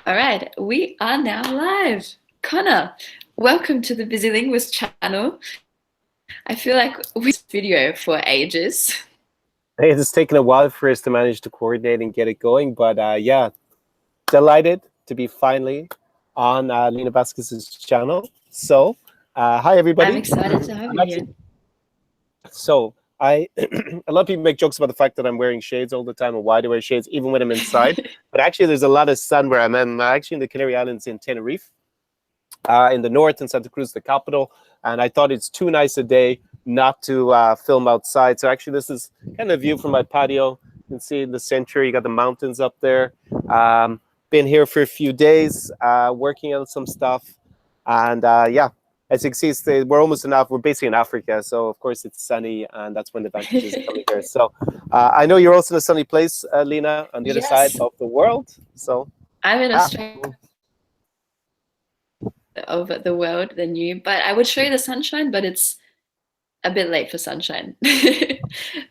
All right, we are now live. Connor, welcome to the Busy Linguist channel. I feel like we did this video for ages. Hey, it's taken a while for us to manage to coordinate and get it going, but yeah, delighted to be finally on Lina Vasquez's channel. So, hi everybody. I'm excited to have you here. So, a lot of people make jokes about the fact that I'm wearing shades all the time, and why do I wear shades even when I'm inside. But actually, there's a lot of sun where I'm at. I'm actually in the Canary Islands in Tenerife, in the north, in Santa Cruz, the capital. And I thought it's too nice a day not to film outside. So actually, this is kind of a view from my patio. You can see in the center, you got the mountains up there. Been here for a few days, working on some stuff. And yeah, as you can see, we're almost enough. We're basically in Africa. So of course it's sunny, and that's when the advantage is coming here. So I know you're also in a sunny place, Lina, on the other side of the world. So I'm in Australia. Over the world than you, but I would show you the sunshine, but it's a bit late for sunshine.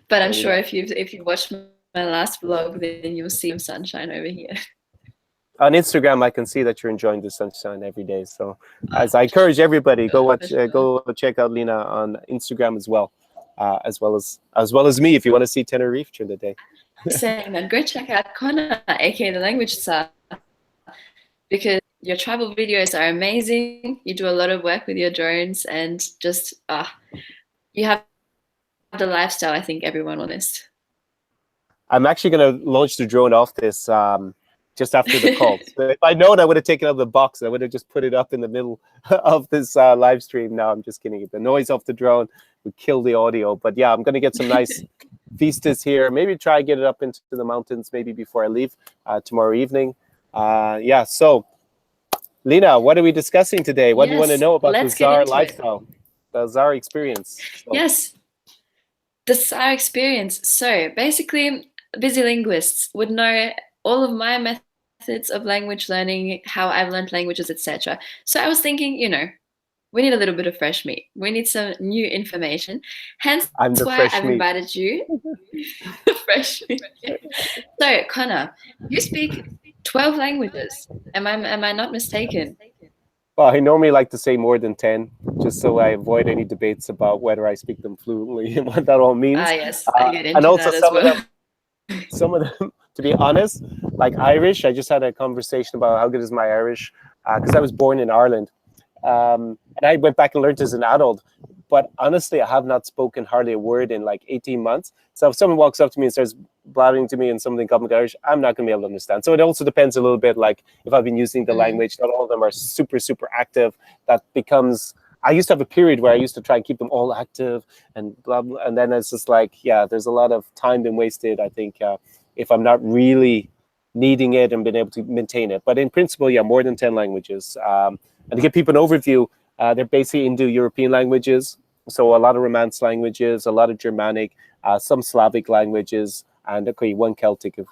But I'm sure if you watched my last vlog, then you'll see some sunshine over here. On Instagram, I can see that you're enjoying the sunshine every day. So, as I encourage everybody, go check out Lina on Instagram as well as me if you want to see Tenerife during the day. Saying that, go check out Connor, aka the Language Tsar, because your travel videos are amazing. You do a lot of work with your drones, and just you have the lifestyle I think everyone wants. I'm actually going to launch the drone off this just after the call. So if I known, I would have taken out of the box. I would have just put it up in the middle of this live stream. No, I'm just kidding. The noise off the drone would kill the audio. But yeah, I'm going to get some nice vistas here. Maybe try and get it up into the mountains maybe before I leave tomorrow evening. Yeah, so Lina, what are we discussing today? What do you want to know about the Tsar lifestyle, the Tsar experience? So. Yes, the Tsar experience. So basically, busy linguists would know all of my methods of language learning, how I've learned languages, etc. So I was thinking, we need a little bit of fresh meat. We need some new information. Hence why I've invited you. Fresh meat. So Connor, you speak 12 languages. Am I not mistaken? Well, I normally like to say more than 10, just so I avoid any debates about whether I speak them fluently and what that all means. Yes, I get into and also that as well. Some of them, to be honest, like Irish, I just had a conversation about how good is my Irish, because I was born in Ireland. And I went back and learned as an adult. But honestly, I have not spoken hardly a word in like 18 months. So if someone walks up to me and starts blabbering to me in something common Irish, I'm not going to be able to understand. So it also depends a little bit, like if I've been using the language, not all of them are super, super active. That becomes, I used to have a period where I used to try and keep them all active and blah, blah. And then it's just like, yeah, there's a lot of time been wasted, I think, if I'm not really needing it and being able to maintain it. But in principle, yeah, more than 10 languages. And to give people an overview, they're basically Indo-European languages. So a lot of Romance languages, a lot of Germanic, some Slavic languages, and okay, one Celtic if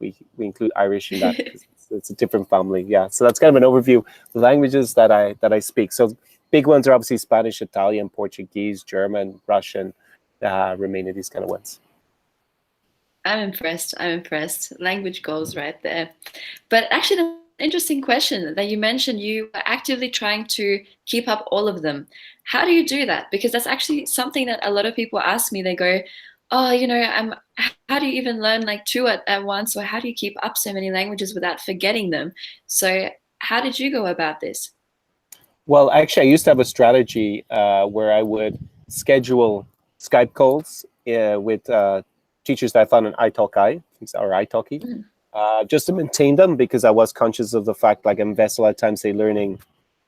we include Irish in that. It's a different family. Yeah. So that's kind of an overview of the languages that I speak. So big ones are obviously Spanish, Italian, Portuguese, German, Russian, Romanian, these kind of ones. I'm impressed. Language goals right there. But actually, the interesting question that you mentioned, you are actively trying to keep up all of them. How do you do that? Because that's actually something that a lot of people ask me. They go, oh, how do you even learn like two at once? Or how do you keep up so many languages without forgetting them? So how did you go about this? Well, actually, I used to have a strategy where I would schedule Skype calls with teachers that I found in italki or italki. Just to maintain them, because I was conscious of the fact, like, I invest a lot of time, say, learning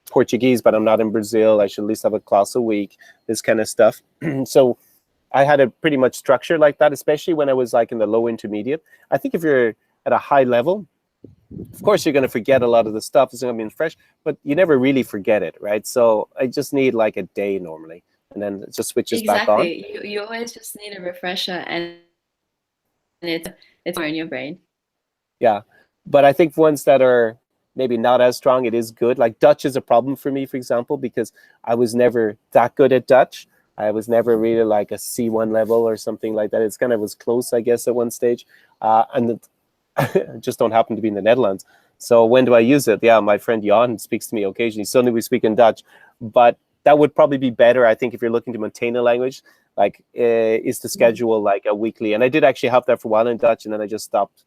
Portuguese, but I'm not in Brazil. I should at least have a class a week, this kind of stuff. So I had a pretty much structure like that, especially when I was like in the low intermediate. I think if you're at a high level, of course, you're going to forget a lot of the stuff. It's going to be fresh, but you never really forget it, right? So I just need like a day normally, and then it just switches back on. Exactly. You always just need a refresher, and it's more in your brain. Yeah, but I think ones that are maybe not as strong, it is good. Like Dutch is a problem for me, for example, because I was never that good at Dutch. I was never really like a C1 level or something like that. It's kind of was close, I guess, at one stage. And I just don't happen to be in the Netherlands. So when do I use it? Yeah, my friend Jan speaks to me occasionally. Suddenly we speak in Dutch, but that would probably be better, I think, if you're looking to maintain a language, like is to schedule like a weekly. And I did actually have that for a while in Dutch, and then I just stopped.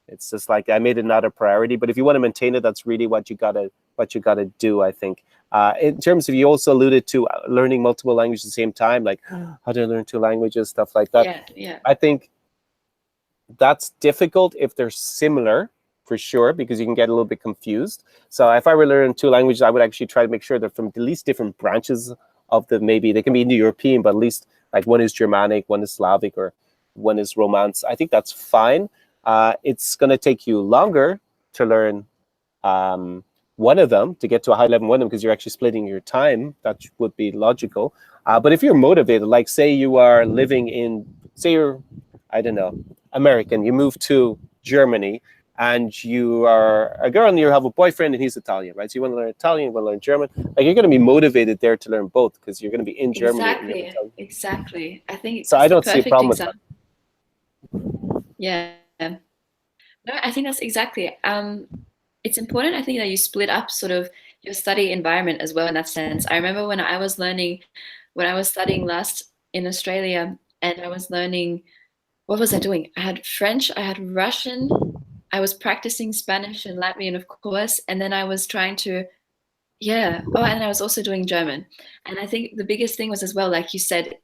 It's just like I made it not a priority. But if you want to maintain it, that's really what you gotta do, I think. In terms of, you also alluded to learning multiple languages at the same time, like how do I learn 2 languages, stuff like that. Yeah. I think that's difficult if they're similar, for sure, because you can get a little bit confused. So if I were learning 2 languages, I would actually try to make sure they're from at least different branches of the, maybe they can be Indo-European, but at least like one is Germanic, one is Slavic, or one is Romance. I think that's fine. It's going to take you longer to learn one of them, to get to a high level in one of them, because you're actually splitting your time. That would be logical. But if you're motivated, like say you are living in, say you're, I don't know, American, you move to Germany, and you are a girl and you have a boyfriend and he's Italian, right? So you want to learn Italian, you want to learn German. Like you're going to be motivated there to learn both, because you're going to be in Germany. Exactly. I think so. that's I the don't see a perfect problem with example. Yeah. No, I think that's exactly. It's important, I think, that you split up sort of your study environment as well in that sense. I remember when I was studying last in Australia, and I was learning, what was I doing? I had French, I had Russian, I was practicing Spanish and Latvian, of course, and then I was trying to, yeah. Oh, and I was also doing German. And I think the biggest thing was as well, like you said,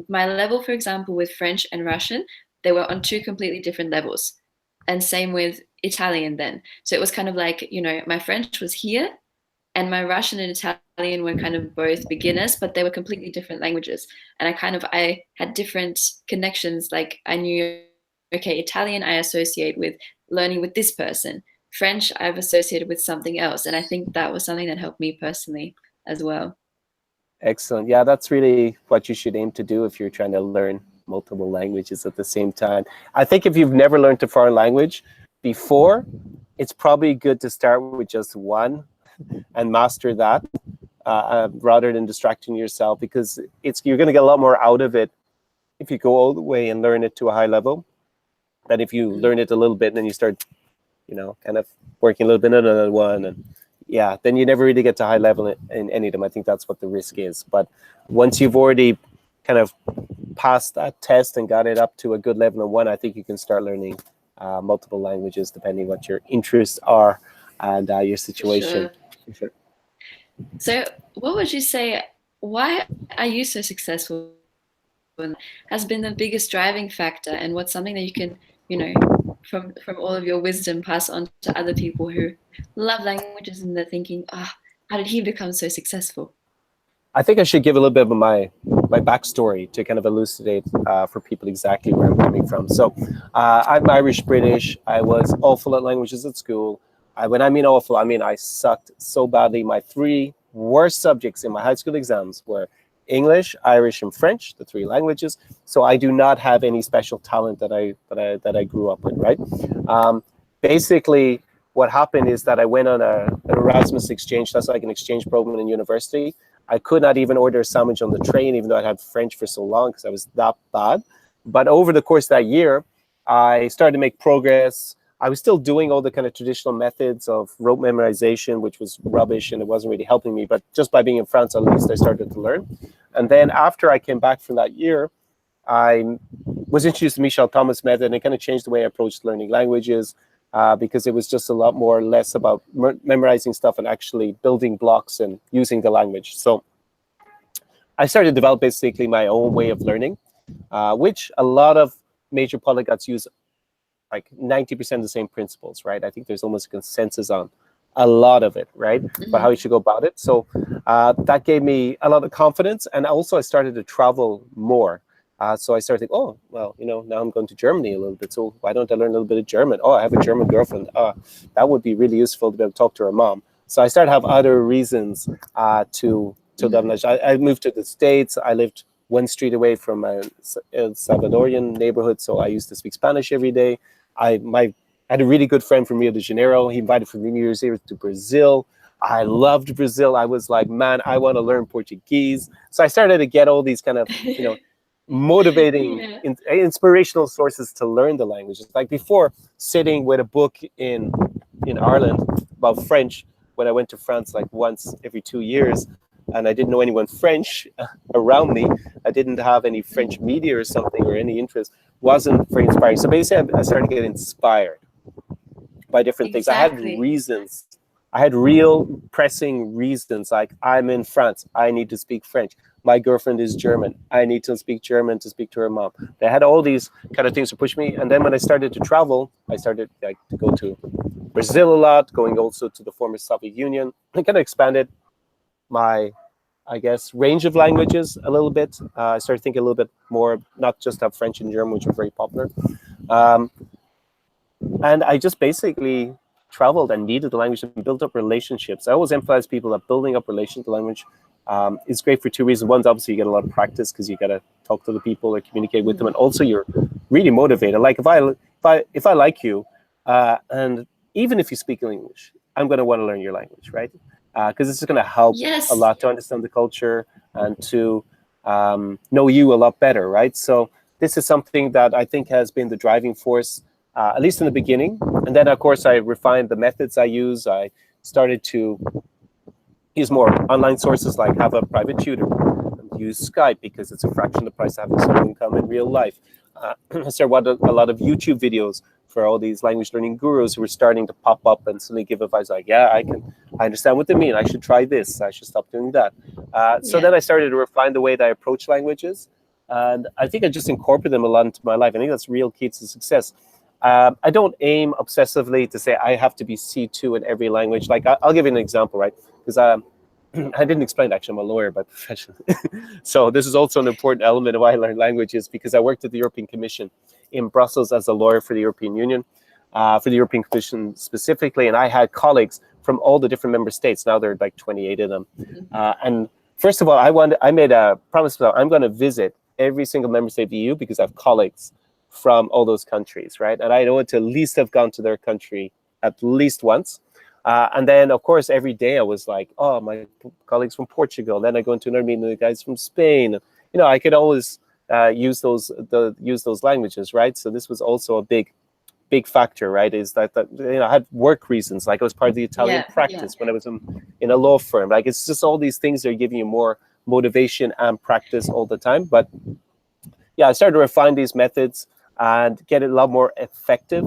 my level, for example, with French and Russian, they were on 2 completely different levels. And same with Italian then. So it was kind of like, my French was here, and my Russian and Italian were kind of both beginners, but they were completely different languages. And I had different connections. Like I knew, okay, Italian I associate with learning with this person. French I've associated with something else. And I think that was something that helped me personally as well. Excellent. Yeah, that's really what you should aim to do if you're trying to learn multiple languages at the same time. I think if you've never learned a foreign language before, it's probably good to start with just one and master that, rather than distracting yourself, because you're going to get a lot more out of it if you go all the way and learn it to a high level than if you learn it a little bit and then you start, kind of working a little bit on another one, and yeah, then you never really get to high level in any of them. I think that's what the risk is. But once you've already kind of passed that test and got it up to a good level in one, I think you can start learning multiple languages, depending what your interests are and your situation. Sure. So what would you say, why are you so successful? Has been the biggest driving factor, and what's something that you can, from all of your wisdom, pass on to other people who love languages and they're thinking, how did he become so successful? I think I should give a little bit of my backstory to kind of elucidate for people exactly where I'm coming from. So I'm Irish British. I was awful at languages at school. When I mean awful, I mean I sucked so badly. My 3 worst subjects in my high school exams were English, Irish, and French, the 3 languages. So I do not have any special talent that I grew up with, right? Basically, what happened is that I went on an Erasmus exchange. That's like an exchange program in university. I could not even order a sandwich on the train, even though I had French for so long, because I was that bad. But over the course of that year, I started to make progress. I was still doing all the kind of traditional methods of rote memorization, which was rubbish and it wasn't really helping me. But just by being in France, at least I started to learn. And then after I came back from that year, I was introduced to Michel Thomas' method, and it kind of changed the way I approached learning languages, because it was just a lot more less about memorizing stuff and actually building blocks and using the language. So I started to develop basically my own way of learning, which a lot of major polyglots use, like 90% of the same principles, right? I think there's almost a consensus on a lot of it, right? But how you should go about it. So that gave me a lot of confidence. And also I started to travel more. So I started thinking, oh, well, now I'm going to Germany a little bit. So why don't I learn a little bit of German? Oh, I have a German girlfriend. That would be really useful to be able to talk to her mom. So I started to have other reasons to learn. I moved to the States. I lived 1 street away from a Salvadorian neighborhood. So I used to speak Spanish every day. I had a really good friend from Rio de Janeiro. He invited for New Year's Eve to Brazil. I loved Brazil. I was like, man, I want to learn Portuguese. So I started to get all these kind of, motivating, inspirational sources to learn the language. It's like before sitting with a book in in Ireland about French when I went to France like once every 2 years, and I didn't know anyone French around me. I didn't have any French media or something or any interest. Wasn't very inspiring. So basically, I started to get inspired by different things. I had Exactly. reasons. I had real pressing reasons, like I'm in France, I need to speak French. My girlfriend is German, I need to speak German to speak to her mom. They had all these kind of things to push me. And then when I started to travel, I started like to go to Brazil a lot, going also to the former Soviet Union. I kind of expanded my, I guess, range of languages a little bit. I started thinking a little bit more, not just have French and German, which are very popular. Um, and I just basically traveled and needed the language and built up relationships. I always emphasize people that building up relations to language is great for two reasons. One's obviously you get a lot of practice because you got to talk to the people or communicate with them, and also you're really motivated. Like if I like you, and even if you speak English, I'm going to want to learn your language, right? Because it's going to help a Yes. lot to understand the culture and to know you a lot better, right? So this is something that I think has been the driving force, at least in the beginning. And then, of course, I refined the methods I use. I started to use more online sources, like have a private tutor, and use Skype because it's a fraction of the price of having someone come in real life. I started a lot of YouTube videos for all these language learning gurus who were starting to pop up and suddenly give advice like, yeah, I understand what they mean. I should try this. I should stop doing that. So Yeah. then I started to refine the way that I approach languages. And I think I just incorporate them a lot into my life. I think that's real key to success. I don't aim obsessively to say I have to be C2 in every language. Like I'll give you an example, right? Because I didn't explain, actually, I'm a lawyer by profession. So this is also an important element of why I learned languages, because I worked at the European Commission in Brussels as a lawyer for the European Union, for the European Commission specifically. And I had colleagues from all the different member states. Now there are like 28 of them. And first of all, I made a promise that I'm going to visit every single member state of the EU because I have colleagues from all those countries, right? And I know to at least have gone to their country at least once. And then, of course, every day I was like, oh, my colleagues from Portugal. Then I go into another meeting with the guys from Spain. You know, I could always use those languages, right? So this was also a big factor, right? Is that you know, I had work reasons, like I was part of the Italian practice when I was in a law firm. Like it's just all these things that are giving you more motivation and practice all the time. But yeah, I started to refine these methods and get a lot more effective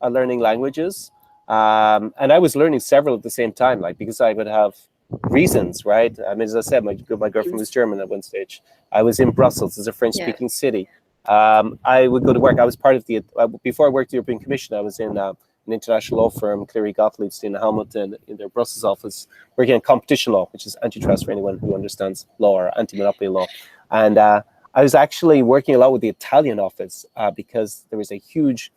at learning languages. And I was learning several at the same time, like because I would have reasons, right? I mean, as I said, my girlfriend was German at one stage. I was in Brussels, it's a French-speaking city. I would go to work. I was part of the before I worked at the European Commission. I was in an international law firm, Cleary Gottlieb, in Hamilton, in their Brussels office, working on competition law, which is antitrust for anyone who understands law, or anti-monopoly law. And I was actually working a lot with the Italian office because there was a huge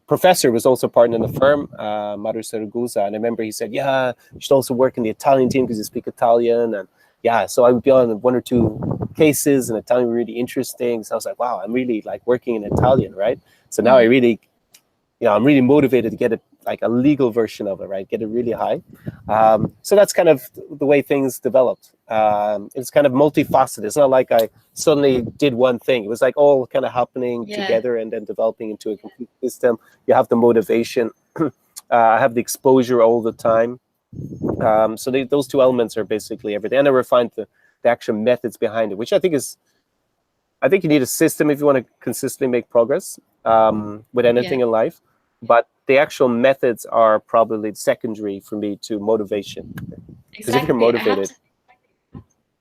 professor was also partner in the firm, Mario Saragusa. And I remember he said, yeah, you should also work in the Italian team because you speak Italian. And yeah, so I would be on one or two cases, and Italian were really interesting. So I was like, wow, I'm really like working in Italian, right? So now I really, you know, I'm really motivated to get it like a legal version of it, right? Get it really high. So that's kind of the way things developed. It's kind of multifaceted. It's not like I suddenly did one thing. It was like all kind of happening together and then developing into a complete system. You have the motivation. I have the exposure all the time. So those two elements are basically everything. And I refined the actual methods behind it, which I think you need a system if you want to consistently make progress with anything in life. But the actual methods are probably secondary for me to motivation. Because if you're motivated.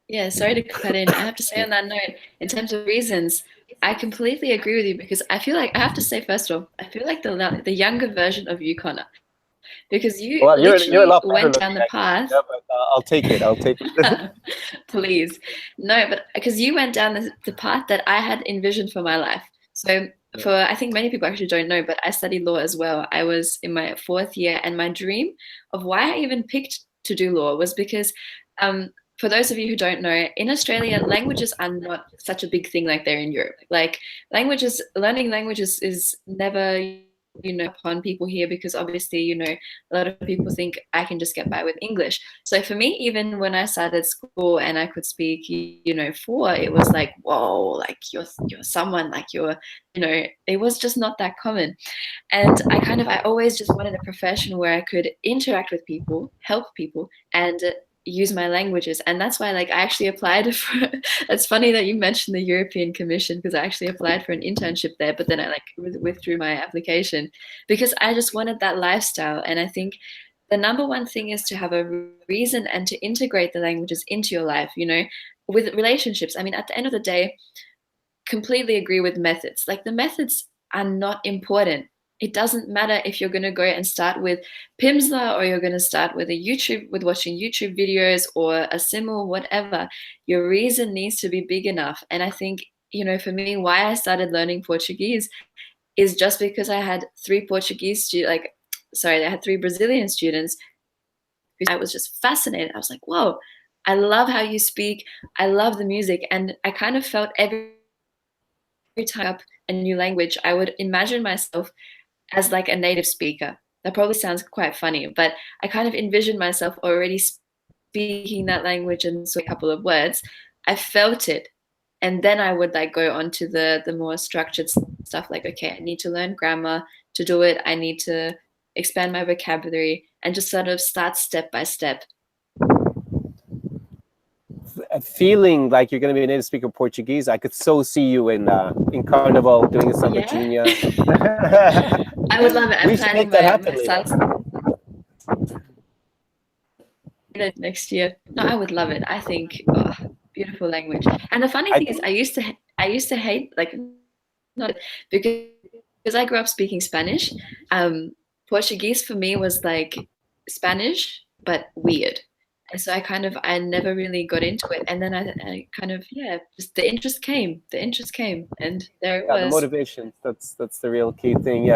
Yeah, sorry to cut in. I have to say on that note, in terms of reasons, I completely agree with you because I feel like I have to say first of all, I feel like the younger version of you, Connor, because you You're a literally lot went better down than the path. yeah, but I'll take it. I'll take it. Please. No, but because you went down the path that I had envisioned for my life. So for I think many people actually don't know, but I studied law as well. I was in my 4th year, and my dream of why I even picked to do law was because for those of you who don't know, in Australia, languages are not such a big thing like they're in Europe. Like learning languages is never upon people here, because obviously, a lot of people think I can just get by with English. So for me, even when I started school and I could speak, 4, it was like, whoa, like you're someone, like it was just not that common. And I always just wanted a profession where I could interact with people, help people, and use my languages. And that's why, like, I actually applied for, it's funny that you mentioned the European Commission, because I actually applied for an internship there, but then I withdrew my application because I just wanted that lifestyle. And I think the number one thing is to have a reason and to integrate the languages into your life, with relationships. I mean, at the end of the day, completely agree with methods. Like, the methods are not important. It doesn't matter if you're going to go and start with Pimsleur, or you're going to start with watching YouTube videos, or a simul, whatever. Your reason needs to be big enough. And I think, for me, why I started learning Portuguese is just because I had 3 I had 3 Brazilian students who I was just fascinated. I was like, whoa, I love how you speak. I love the music. And I kind of felt every time up a new language, I would imagine myself as like a native speaker. That probably sounds quite funny, but I kind of envisioned myself already speaking that language and so a couple of words. I felt it. And then I would like go on to the more structured stuff, like, okay, I need to learn grammar to do it. I need to expand my vocabulary and just sort of start step by step. Feeling like you're going to be a native speaker of Portuguese, I could so see you in Carnival doing a samba junior. I would love it. I'm planning my next year. No, I would love it. I think beautiful language. And the funny thing is, I used to hate, like, not because I grew up speaking Spanish. Portuguese for me was like Spanish, but weird. And so I never really got into it. And then I kind of, just the interest came, and there it was. The motivation, that's the real key thing.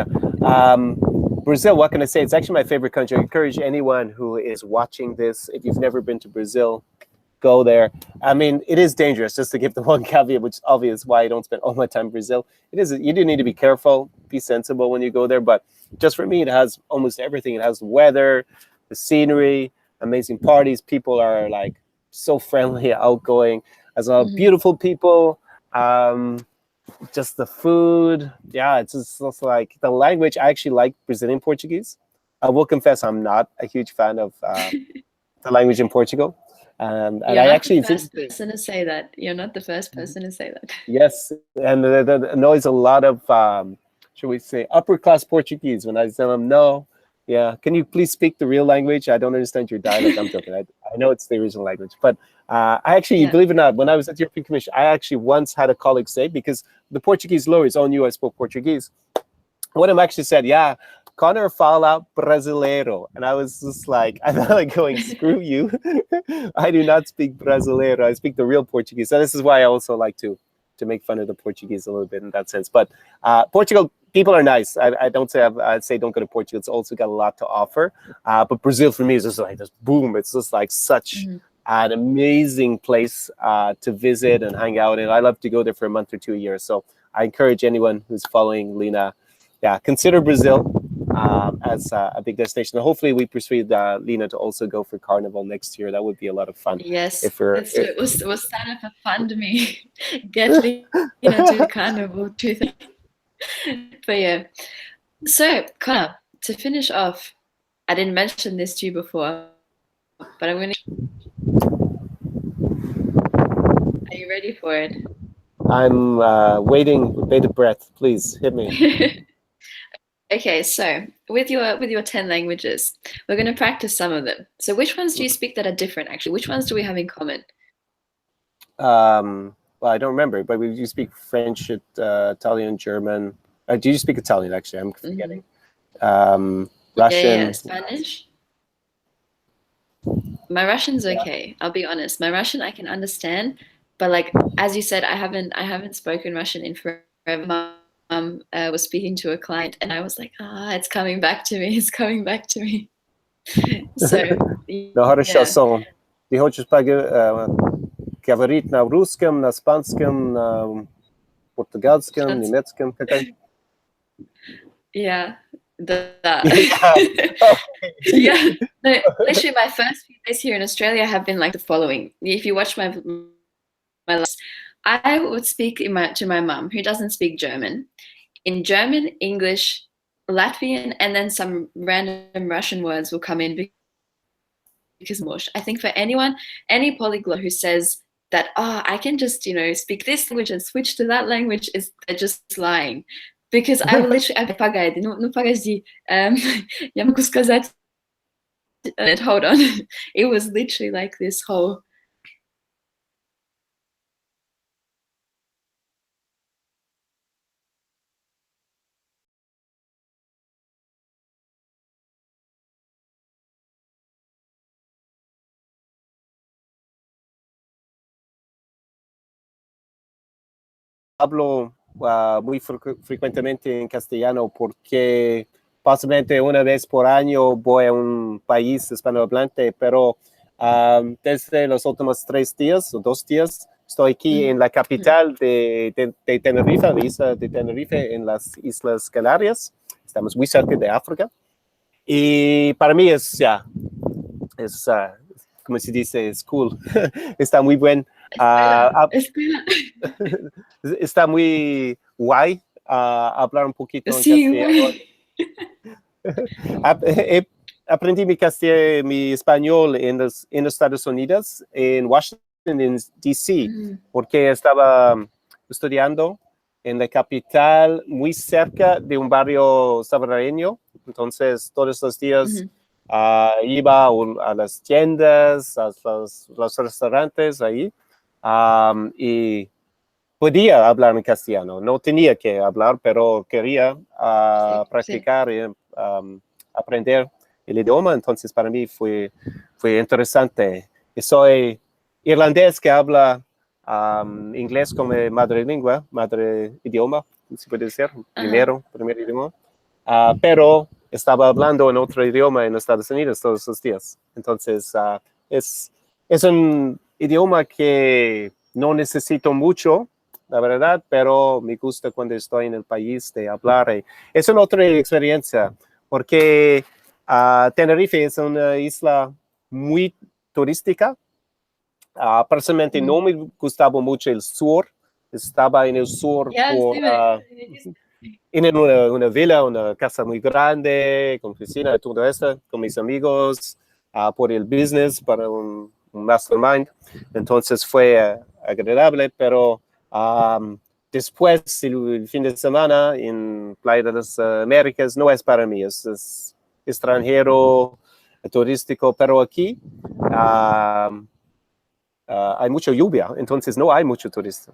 Brazil, what can I say? It's actually my favorite country. I encourage anyone who is watching this, if you've never been to Brazil, go there. I mean, it is dangerous, just to give the one caveat, which is obvious why I don't spend all my time in Brazil. You do need to be careful, be sensible when you go there. But just for me, it has almost everything. It has the weather, the scenery, amazing parties. People are like so friendly, outgoing, as well. Beautiful people. Just the food. Yeah, it's just like the language. I actually like Brazilian Portuguese. I will confess I'm not a huge fan of the language in Portugal. And I actually the first person to say that. You're not the first person to say that. Yes, and that annoys a lot of should we say upper class Portuguese when I tell them no. Yeah, can you please speak the real language? I don't understand your dialect. I'm joking. I know it's the original language, but I actually, believe it or not, when I was at the European Commission, I actually once had a colleague say, because the Portuguese lawyers all knew I spoke Portuguese, one of them actually said, "Yeah, Connor fala brasileiro," and I was just like, I felt like going, "Screw you! I do not speak brasileiro. I speak the real Portuguese." So this is why I also like to make fun of the Portuguese a little bit in that sense. But Portugal, people are nice. I don't say I'd say don't go to Portugal. It's also got a lot to offer. But Brazil for me is just like this boom. It's just like such an amazing place to visit and hang out in. I love to go there for a month or 2 a year. So I encourage anyone who's following Lina, consider Brazil as a big destination. And hopefully we persuade Lina to also go for Carnival next year. That would be a lot of fun. Yes, we'll start up a fund me. Get Lina to Carnival 2000. But yeah. So, Connor, to finish off, I didn't mention this to you before, but I'm going to... Are you ready for it? I'm waiting with bated breath. Please, hit me. Okay, so with your 10 languages, we're going to practice some of them. So which ones do you speak that are different, actually? Which ones do we have in common? Well, I don't remember, but you speak French, Italian, German. Do you speak Italian, actually? I'm forgetting. Russian. Yeah, Spanish. My Russian's okay. I'll be honest. My Russian I can understand, but like as you said, I haven't spoken Russian in forever. Was speaking to a client, and I was like, it's coming back to me. It's coming back to me. So. No, хорошо. So, ty хочешь говорить на русском, на испанском, на португальском, немецком? Yeah. Yeah. Okay. Yeah. No, literally my first few days here in Australia have been like the following. If you watch my lives, I would speak to my mom, who doesn't speak German, in German, English, Latvian, and then some random Russian words will come in because mush. I think for any polyglot who says that, oh, I can just, speak this language and switch to that language, they're just lying. Because I will literally, погоди, ну погоди, я могу сказать, hold on. It was literally like this whole. Hablo muy frecuentemente en castellano porque posiblemente una vez por año voy a un país hispanohablante, pero desde los últimos 3 días o 2 días estoy aquí en la capital de Tenerife, la isla de Tenerife, en las Islas Canarias. Estamos muy cerca de África. Y para mí es, como se dice, es cool. Está muy buen. Escuela. Está muy guay hablar un poquito en Sí, castellano. Aprendí mi español en los Estados Unidos, en Washington, D.C., porque estaba estudiando en la capital, muy cerca de un barrio salvadoreño. Entonces, todos los días iba a las tiendas, a los restaurantes ahí, y podía hablar en castellano. No tenía que hablar, pero quería practicar y aprender el idioma. Entonces, para mí fue interesante. Y soy irlandés que habla inglés como madre idioma, si puede ser, primer idioma. Pero estaba hablando en otro idioma en Estados Unidos todos los días. Entonces, es un idioma que no necesito mucho, la verdad, pero me gusta cuando estoy en el país de hablar. Es una otra experiencia, porque Tenerife es una isla muy turística. Personalmente no me gustaba mucho el sur. Estaba en el sur en una villa, una casa muy grande, con piscina y todo eso, con mis amigos, por el business, para un mastermind. Entonces fue agradable, pero después, el fin de semana en Playa de las Américas no es para mí, es extranjero, turístico, pero aquí hay mucha lluvia, entonces no hay mucho turista.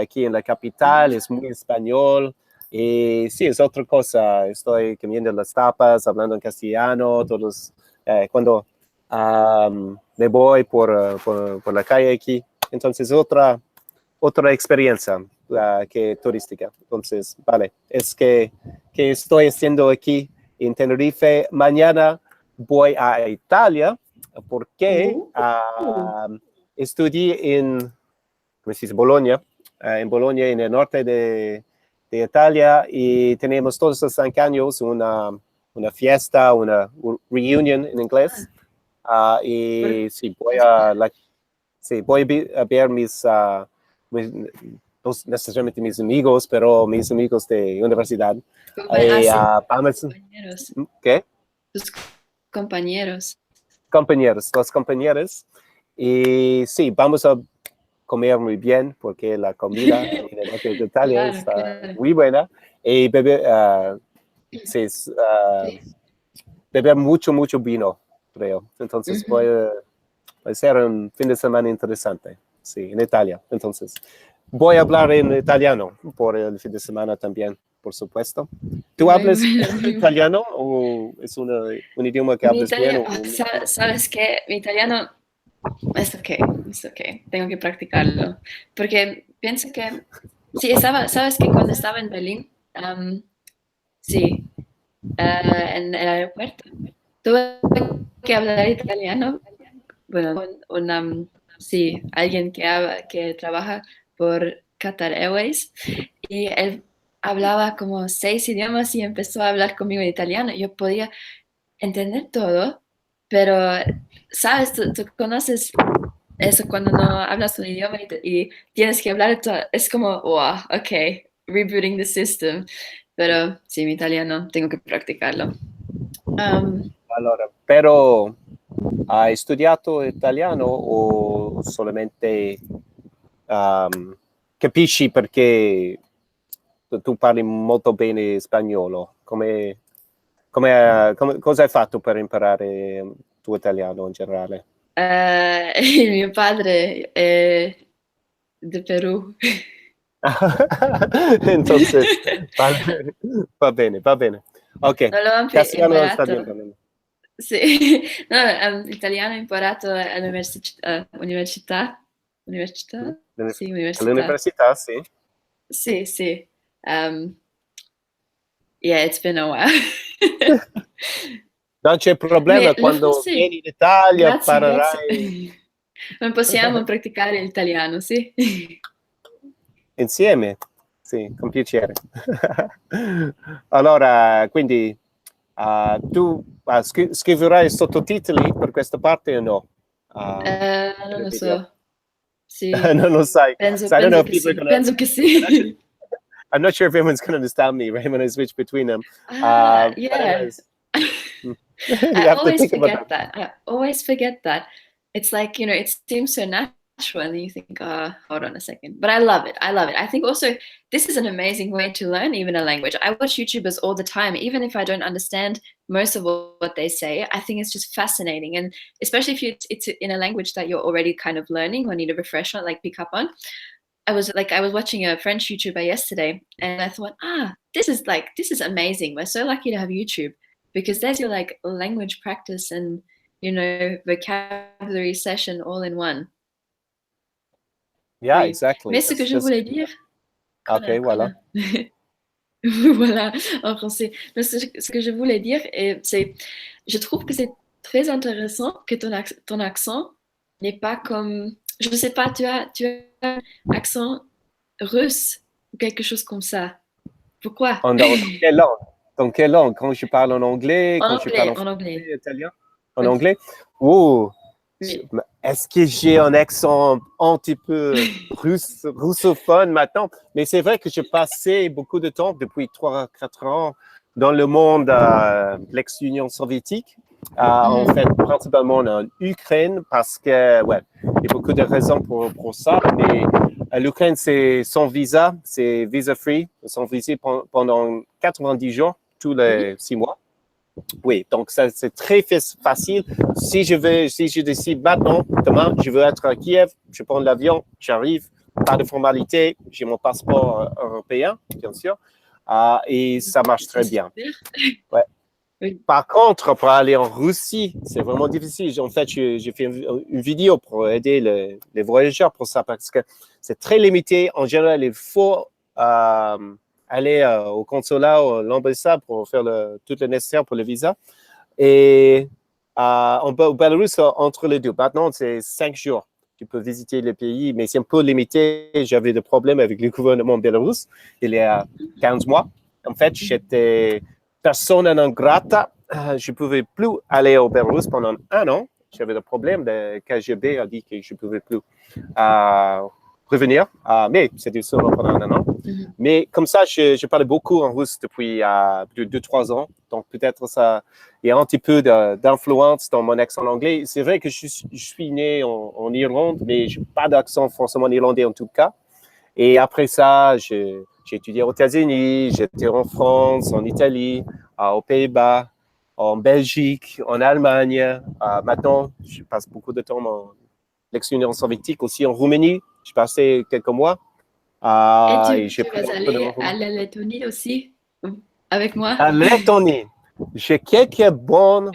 Aquí en la capital es muy español. Y sí, es otra cosa. Estoy comiendo las tapas, hablando en castellano, todos cuando me voy por la calle aquí. Entonces, otra experiencia que turística. Entonces, vale, es que estoy haciendo aquí en Tenerife. Mañana voy a Italia porque estudié en, ¿cómo se dice? Bolonia, en Bolonia, en el norte de Italia, y tenemos todos los años una fiesta, una reunion en inglés. Y sí, voy a ver no necesariamente mis amigos, pero mis amigos de universidad. Compañeros. ¿Qué? Tus compañeros. Los compañeros. Y sí, vamos a comer muy bien, porque la comida en el norte de Italia está muy buena. Y beber, beber mucho vino, creo. Entonces puede ser un fin de semana interesante, sí, en Italia. Entonces, voy a hablar en italiano por el fin de semana también, por supuesto. ¿Tú hablas italiano o es un idioma que hablas bien? ¿Sabes qué? Mi italiano es ok. Tengo que practicarlo. Porque pienso que, sí, sabes que cuando estaba en Berlín, sí, en el aeropuerto, tuve que hablar italiano, bueno, con alguien que trabaja por Qatar Airways, y hablaba como 6 idiomas y empezó a hablar conmigo en italiano. Yo podía entender todo, pero, ¿sabes? Tú conoces eso cuando no hablas un idioma y tienes que hablar todo. Es como, wow, ok, rebooting the system. Pero sí, mi italiano, tengo que practicarlo. Allora, però hai studiato italiano o solamente capisci perché tu parli molto bene spagnolo? Cosa hai fatto per imparare tu italiano in generale? Il mio padre è de Perù. Entonces, va bene, va bene. Ok, Non l'ho castellano sta bien imparato. también. Sì, no, italiano ho imparato all'università. Università? Sì, università. All'università, sì. Sì, sì. Yeah, it's been a while. Non c'è problema Mais le quando français, vieni in Italia, grazie, grazie. parlerai Non possiamo praticare l'italiano, sì? insieme. Sì, con piacere. Allora, quindi tu scriverai sottotitoli per questa parte o no? Per Non il lo video? so. Sì, Non lo sai. So I don't know penso if che people are sì. gonna. Penso che I'm not sure, sì. I'm not sure if everyone's gonna understand me, right? When I switch between them. But Yeah. anyways, you I have to always think about that. forget that. I always forget that. It's like, it seems so natural, and then you think, hold on a second. But I love it. I love it. I think also this is an amazing way to learn even a language. I watch YouTubers all the time, even if I don't understand most of what they say. I think it's just fascinating. And especially if it's in a language that you're already kind of learning or need a refresher, like pick up on. I was watching a French YouTuber yesterday, and I thought, this is amazing. We're so lucky to have YouTube because there's your like language practice and vocabulary session all in one. Yeah, Oui. exactly. Mais ce que je That's voulais dire, okay. Voilà. voilà, en français. Mais ce que je voulais dire, c'est, je trouve que c'est très intéressant que ton accent n'est pas comme, je ne sais pas, tu as un accent russe ou quelque chose comme ça. Pourquoi? Dans quelle langue? Dans quelle langue? Quand je parle en anglais, quand je parle en En français, anglais. italien? En Oui. anglais? Oh, Oui. est-ce que j'ai un accent un petit peu russophone maintenant? Mais c'est vrai que j'ai passé beaucoup de temps, depuis 3-4 ans, dans le monde de l'ex-Union soviétique. En fait, principalement en Ukraine, parce que, ouais, il y a beaucoup de raisons pour ça, mais l'Ukraine, c'est sans visa, c'est visa-free, sans visa pendant 90 jours, tous les 6 mois. Oui, donc ça, c'est très facile. Si je décide maintenant, demain, je veux être à Kiev, je prends l'avion, j'arrive, pas de formalité, j'ai mon passeport européen, bien sûr, et ça marche très bien. Ouais. Oui. Par contre, pour aller en Russie, c'est vraiment difficile. En fait, j'ai fait une vidéo pour aider les voyageurs pour ça, parce que c'est très limité. En général, il faut aller au consulat ou à l'ambassade pour faire tout le nécessaire pour le visa. Et au Belarus, entre les deux, maintenant, c'est 5 jours. Tu peux visiter le pays, mais c'est un peu limité. J'avais des problèmes avec le gouvernement belarus il y a 15 mois. En fait, j'étais persona non grata. Je ne pouvais plus aller au Belarus pendant 1 an. J'avais des problèmes. Le KGB a dit que je ne pouvais plus revenir. Mais c'était seulement pendant 1 an. Mais comme ça, je parlais beaucoup en russe depuis 2-3 ans. Donc, peut-être ça, il y a un petit peu d'influence dans mon accent anglais. C'est vrai que je suis né en Irlande, mais je n'ai pas d'accent forcément irlandais en tout cas. Et après ça, j'ai étudié aux États-Unis, j'étais en France, en Italie, aux Pays-Bas, en Belgique, en Allemagne. Maintenant, je passe beaucoup de temps dans l'ex-Union soviétique, aussi en Roumanie. J'ai passé quelques mois. Et Et j'ai tu pris vas un peu de aller à la Lettonie aussi avec moi? La Lettonie. J'ai quelques bonnes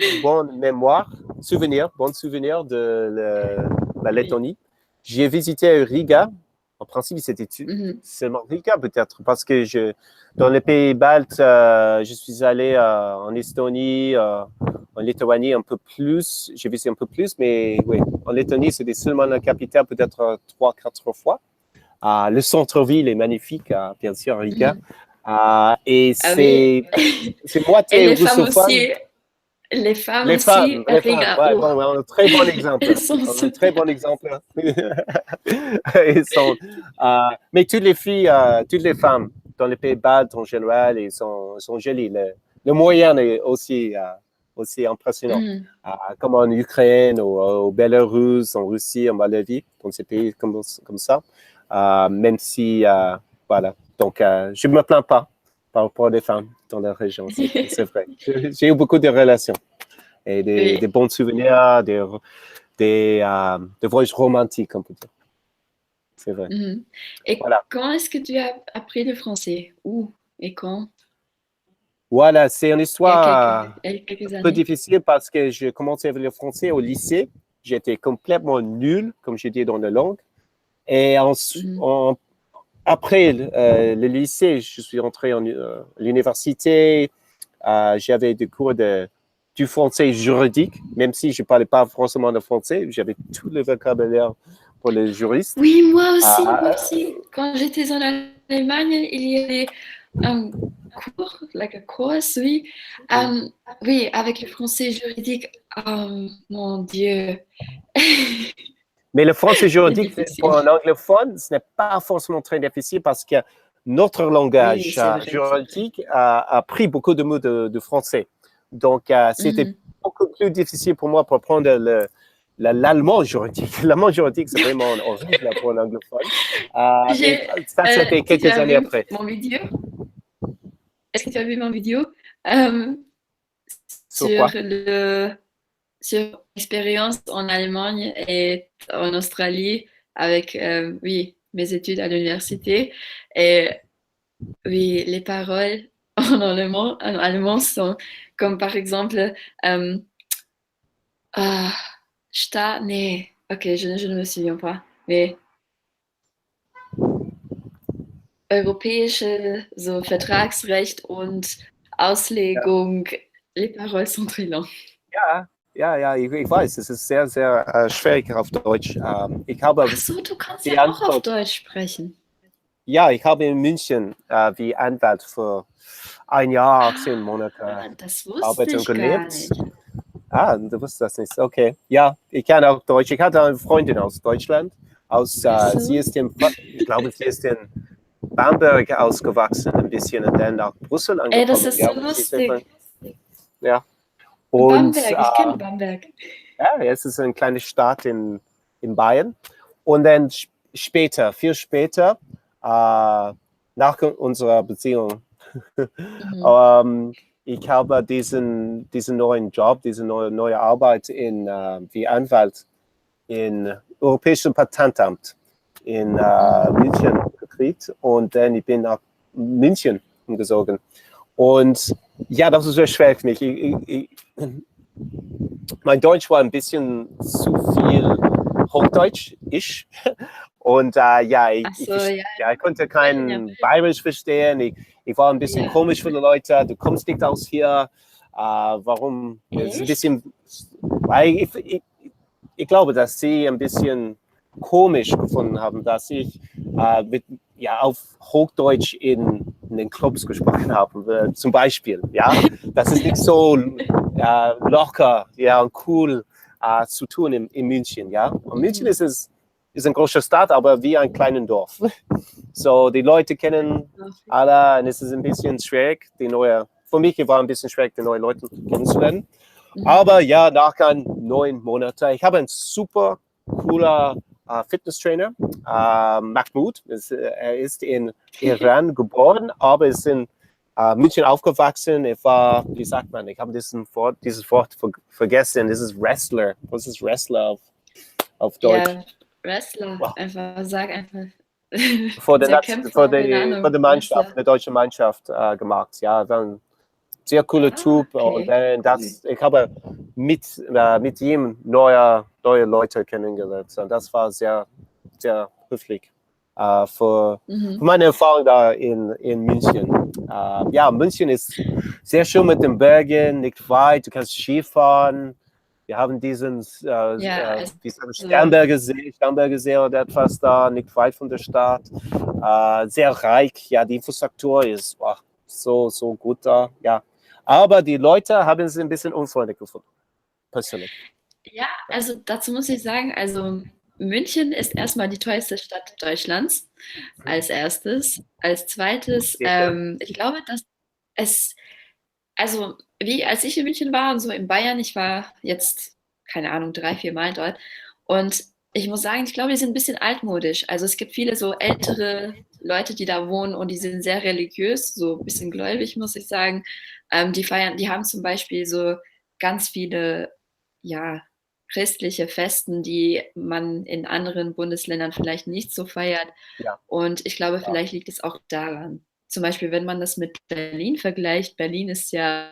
mémoires, bons souvenirs de la Lettonie. J'ai visité Riga. En principe, c'était seulement Riga peut-être, parce que dans les pays baltes, je suis allé en Estonie, en Lituanie un peu plus. J'ai visité un peu plus, mais oui, en Lettonie, c'était seulement la capitale peut-être 3-4 fois. Le centre-ville est magnifique, bien sûr, Riga. Et Ah oui. c'est Et moitié les femmes russophone. aussi. Les femmes Les aussi femmes, les femmes, arrivent ouais, bon, un très bon exemple. Elles sont Un très bon exemple. Ils sont, mais toutes les femmes dans les pays baltes en général, ils sont jolies. Le moyen est aussi, aussi impressionnant. Comme en Ukraine, au Bélarus, en Russie, en Moldavie, dans ces pays comme ça. Même si, voilà. Donc, je ne me plains pas par rapport aux femmes dans la région, c'est vrai. J'ai eu beaucoup de relations et des Oui. bons souvenirs, des voyages romantiques, on peut dire. C'est vrai. Et Voilà. quand est-ce que tu as appris le français? Où et quand? Voilà, c'est une histoire Il y a quelques un peu années. difficile parce que j'ai commencé avec le français au lycée. J'étais complètement nul, comme je dis, dans la langue. Et après le lycée, je suis entré à l'université. J'avais des cours du français juridique, même si je ne parlais pas forcément le français. J'avais tout le vocabulaire pour les juristes. Oui, moi aussi, moi aussi. Quand j'étais en Allemagne, il y avait un cours, like a course, oui. Oui, avec le français juridique. Oh mon Dieu. Mais le français C'est juridique, pour difficile. un anglophone, ce n'est pas forcément très difficile parce que notre Oui, langage c'est vrai, c'est vrai. juridique a pris beaucoup de mots de français. Donc, c'était beaucoup plus difficile pour moi pour apprendre l'allemand juridique. L'allemand juridique, c'est vraiment horrible pour un anglophone. Mais ça, c'était Tu quelques as années vu après. mon vidéo? Est-ce que tu as vu mon vidéo euh, Sur sur quoi? sur l'expérience en Allemagne et en Australie avec oui, mes études à l'université. Et oui, les paroles en allemand sont comme par exemple ah, nee, ok, je ne me souviens pas, mais europäische so Vertragsrecht und Auslegung, les paroles sont très longues. Ja, ich weiß, es ist sehr, sehr schwierig auf Deutsch. Ich habe Ach so, du kannst die ja auch auf Antwort, Deutsch sprechen. ja, ich habe in München wie Anwalt für ein Jahr, 10 Monate Das gearbeitet wusste und ich gar gelebt. nicht. Du wusstest das nicht. Okay. Ja, ich kann auch Deutsch. Ich hatte eine Freundin aus Deutschland. Ach so. Ich glaube, sie ist in Bamberg ausgewachsen ein bisschen und dann nach Brüssel Ey, das angekommen. ist so Ja, sie ist einfach, lustig. ja. Und Bamberg, ich kenne Bamberg. ja, es ist eine kleine Stadt in Bayern. Und dann später, viel später, nach unserer Beziehung, ich habe diesen neuen Job, diese neue Arbeit wie Anwalt im Europäischen Patentamt in München gekriegt. Und dann ich bin nach München umgezogen. Und ja, das ist sehr schwer für mich. Mein Deutsch war ein bisschen zu viel Hochdeutsch-isch. Und ich konnte kein Bayerisch verstehen. Ich war ein bisschen komisch für die Leute. Du kommst nicht aus hier. Warum? Es ist ein bisschen, weil ich glaube, dass sie ein bisschen komisch gefunden haben, dass ich auf Hochdeutsch in den Clubs gesprochen habe, zum Beispiel. Ja, das ist nicht so locker, ja, und cool zu tun in München. Ja, und München ist eine große Stadt, aber wie ein kleines Dorf. So, die Leute kennen alle und es ist ein bisschen schwierig, für mich war ein bisschen schwierig, die neuen Leute kennenzulernen. Aber ja, nach 9 Monaten, ich habe einen super cooler Fitnesstrainer, Mahmoud. Er ist in Iran geboren, aber ist in München aufgewachsen. Er war, wie sagt man, ich habe dieses Wort vergessen, das ist Wrestler. Was ist Wrestler auf Deutsch? Ja, Wrestler, sag einfach. Vor der Kämpfer, keine Ahnung. der Mannschaft, der deutschen Mannschaft gemacht. Ja, war ein sehr cooler Typ. Okay. Und ich habe mit ihm neue Leute kennengelernt. Und das war sehr, sehr höflich für meine Erfahrung da in München. Ja, München ist sehr schön mit den Bergen, nicht weit. Du kannst Skifahren. Wir haben diesen Starnberger See oder etwas da, nicht weit von der Stadt. sehr reich. Ja, die Infrastruktur ist so gut da. Ja. Aber die Leute haben es ein bisschen unfreundlich gefunden, persönlich. Ja, also dazu muss ich sagen, also München ist erstmal die teuerste Stadt Deutschlands als erstes. Als zweites, Sicher? ich glaube, dass es, also wie als ich in München war und so in Bayern, ich war jetzt, keine Ahnung, 3, 4 Mal dort. Und ich muss sagen, ich glaube, die sind ein bisschen altmodisch. Also es gibt viele so ältere Leute, die da wohnen und die sind sehr religiös, so ein bisschen gläubig, muss ich sagen. Die haben zum Beispiel so ganz viele, ja, christliche Festen, die man in anderen Bundesländern vielleicht nicht so feiert. Ja. Und ich glaube, Ja. vielleicht liegt es auch daran. Zum Beispiel, wenn man das mit Berlin vergleicht, Berlin ist ja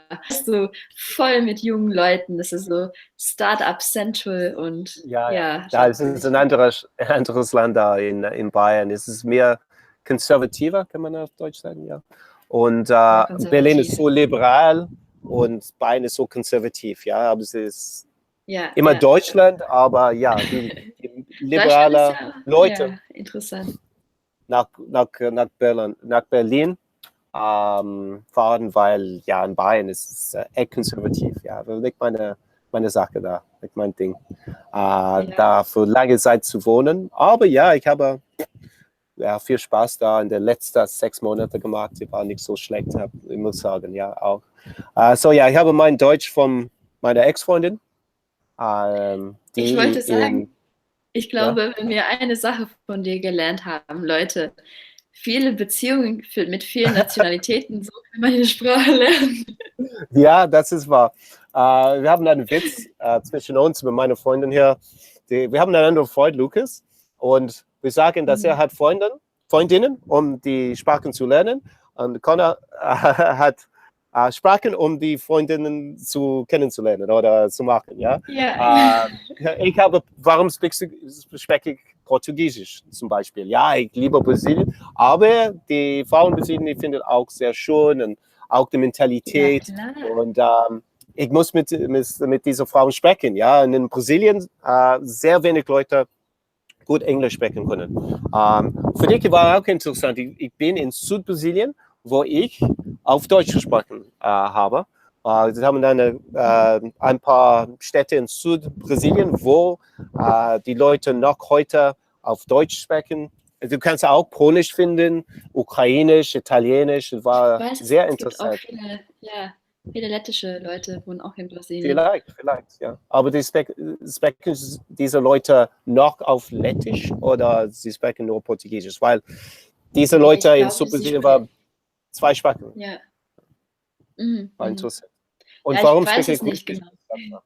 so voll mit jungen Leuten. Das ist so Startup Central und Ja, ja. ja, Ja, da es bin ist ich. ein anderes Land da in Bayern. Es ist mehr konservativer, kann man auf Deutsch sagen, ja. Und Ja, Berlin ist konservativ. so liberal und Bayern ist so konservativ, ja. Aber es ist Ja, immer ja. Deutschland, aber ja, die Deutschland ist liberale ja, Leute ja interessant. nach Berlin fahren, weil ja in Bayern ist es echt konservativ. Ja, das liegt meine Sache da, liegt mein Ding. Ja, Da für lange Zeit zu wohnen. Aber ja, ich habe viel Spaß da in den letzten 6 Monaten gemacht. Sie war nicht so schlecht, ich muss sagen, ja auch. So ja, ich habe mein Deutsch von meiner Ex-Freundin, ich die wollte sagen, in, ich ja, glaube, wenn wir eine Sache von dir gelernt haben, Leute, viele Beziehungen mit vielen Nationalitäten, so kann man die Sprache lernen. ja, das ist wahr. Wir haben einen Witz zwischen uns mit meiner Freundin hier. Wir haben einen anderen Freund, Lukas, und wir sagen, dass er hat Freundinnen, um die Sprachen zu lernen. Und Connor hat Sprachen, um die Freundinnen kennenzulernen oder zu machen. Ja? Ja, ja. Warum spreche ich Portugiesisch zum Beispiel? Ja, ich liebe Brasilien, aber die Frauen in Brasilien, die finden auch sehr schön und auch die Ja, Mentalität. klar. Und ich muss mit dieser Frau sprechen. Ja, und in Brasilien sehr wenig Leute gut Englisch sprechen können. Für dich war auch interessant. Ich bin in Südbrasilien, wo ich auf Deutsch gesprochen habe. Wir haben ein paar Städte in Südbrasilien, wo die Leute noch heute auf Deutsch sprechen. Du kannst auch Polnisch finden, Ukrainisch, Italienisch. Es Ich war weiß, sehr es gibt auch interessant. viele, ja, viele lettische Leute wohnen auch in Brasilien. Vielleicht, ja. Aber sprechen diese Leute noch auf Lettisch oder sie sprechen nur Portugiesisch? Weil diese Nee, Leute ich in glaube, sie Südbrasilien waren sprechen. zwei Sprachen. Ja. Mhm, War mhm. interessant. Ja, Und ich warum weiß spreche es ich nicht Griechisch? genau.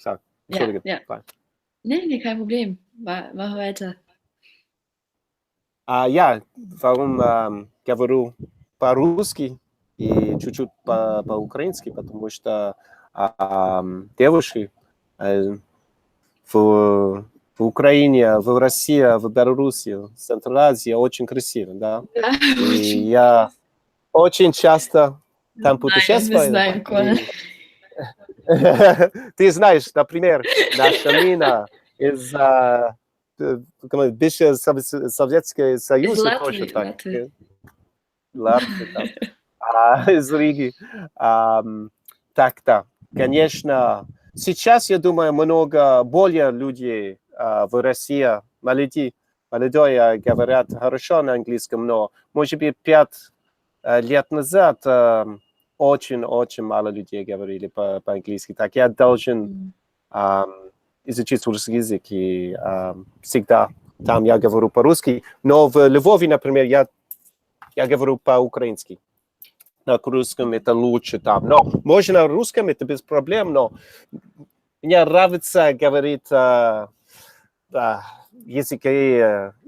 Ja, Entschuldige. ja. Nee, nee, kein Problem. Mach weiter. Я говорю по-русски и чуть-чуть по-украински, потому что девушки э, в, в Украине, в России, в Беларуси, в Центральной Азии очень красиво, да. Ja, И я очень часто там wir путешествую. знаем, Conor. И ты знаешь, например, наша Лина из бывшего Советского Ist Союза тоже Latte, так. Latte. Латвия, да. Из Риги. Так-то, конечно, сейчас, я думаю, много более людей в России, молодые говорят хорошо на английском, но, может быть, 5 лет назад очень-очень мало людей говорили по-английски. Так я должен изучить русский язык. И всегда там я говорю по-русски. Но в Львове, например, я говорю по-украински. На русском это лучше там. Но можно на русском, это без проблем, но мне нравится говорить языки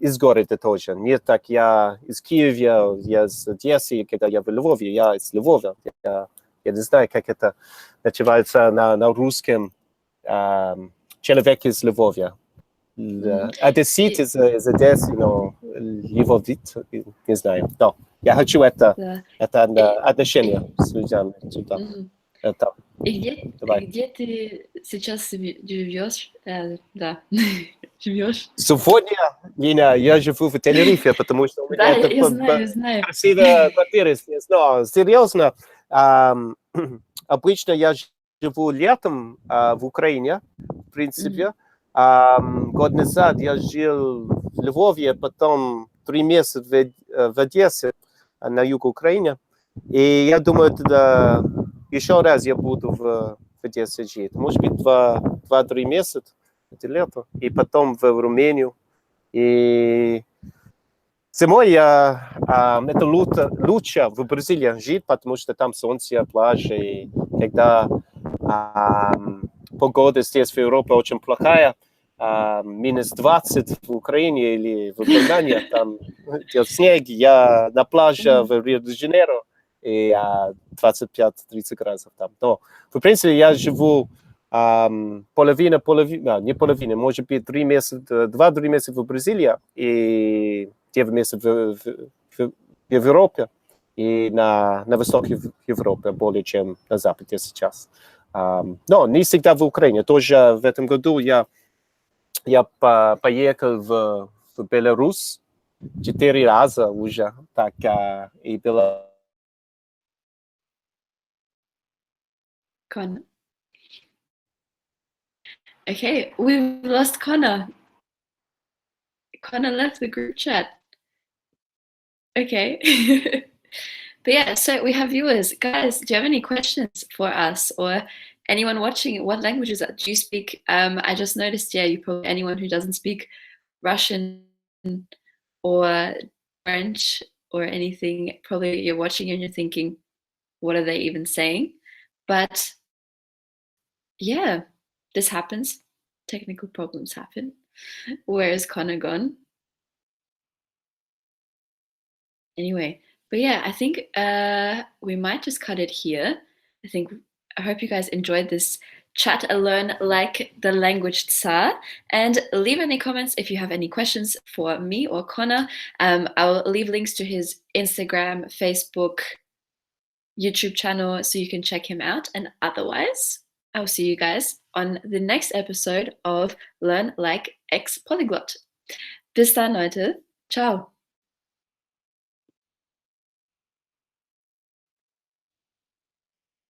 из города тоже. Не так я из Киева, я из Одессы, когда я в Львове, я из Львова. Я не знаю, как это называется на русском. Человек из Львова. Одессит из Одессы, но Львовит, не знаю. Но я хочу это отношение сюда. Это. И Давай. где ты сейчас живешь? Да, живешь? Сегодня Лина, я живу в Тенерифе, потому что у меня Да, это я знаю, я знаю. красивая квартира здесь. Но серьезно, обычно я живу летом в Украине, в принципе. Год назад я жил в Львове, потом 3 месяца в Одессе, на юге Украины. И я думаю, тогда еще раз я буду в Одессе жить. Может быть, 2-3 месяца, это лето. И потом в Румынию. И зимой это лучше в Бразилии жить, потому что там солнце, пляжи. И когда погода здесь в Европе очень плохая, минус 20 в Украине или в Германии, там идет снег, я на пляже в Рио-де-Жанейро, и 25-30 градусов там. Но, в принципе, я живу половина, не половина, может быть, 2-3 месяца в Бразилии и 9 месяцев в Европе и на востоке Европы, более чем на западе сейчас. Но не всегда в Украине. Тоже в этом году я поехал в Беларусь 4 раза уже. Так, и было... Connor. Okay, we've lost Connor. Connor left the group chat. Okay. But yeah, so we have viewers. Guys, do you have any questions for us or anyone watching? What languages do you speak? I just noticed, yeah, you probably anyone who doesn't speak Russian or French or anything, probably you're watching and you're thinking, what are they even saying? But yeah, this happens. Technical problems happen. Where is Connor gone? Anyway, but yeah, I think we might just cut it here. I hope you guys enjoyed this chat and learn like the language tsar. And leave any comments if you have any questions for me or Connor. I'll leave links to his Instagram, Facebook, YouTube channel so you can check him out. And otherwise, I'll see you guys on the next episode of Learn Like X Polyglot. Bis dann, Leute. Ciao.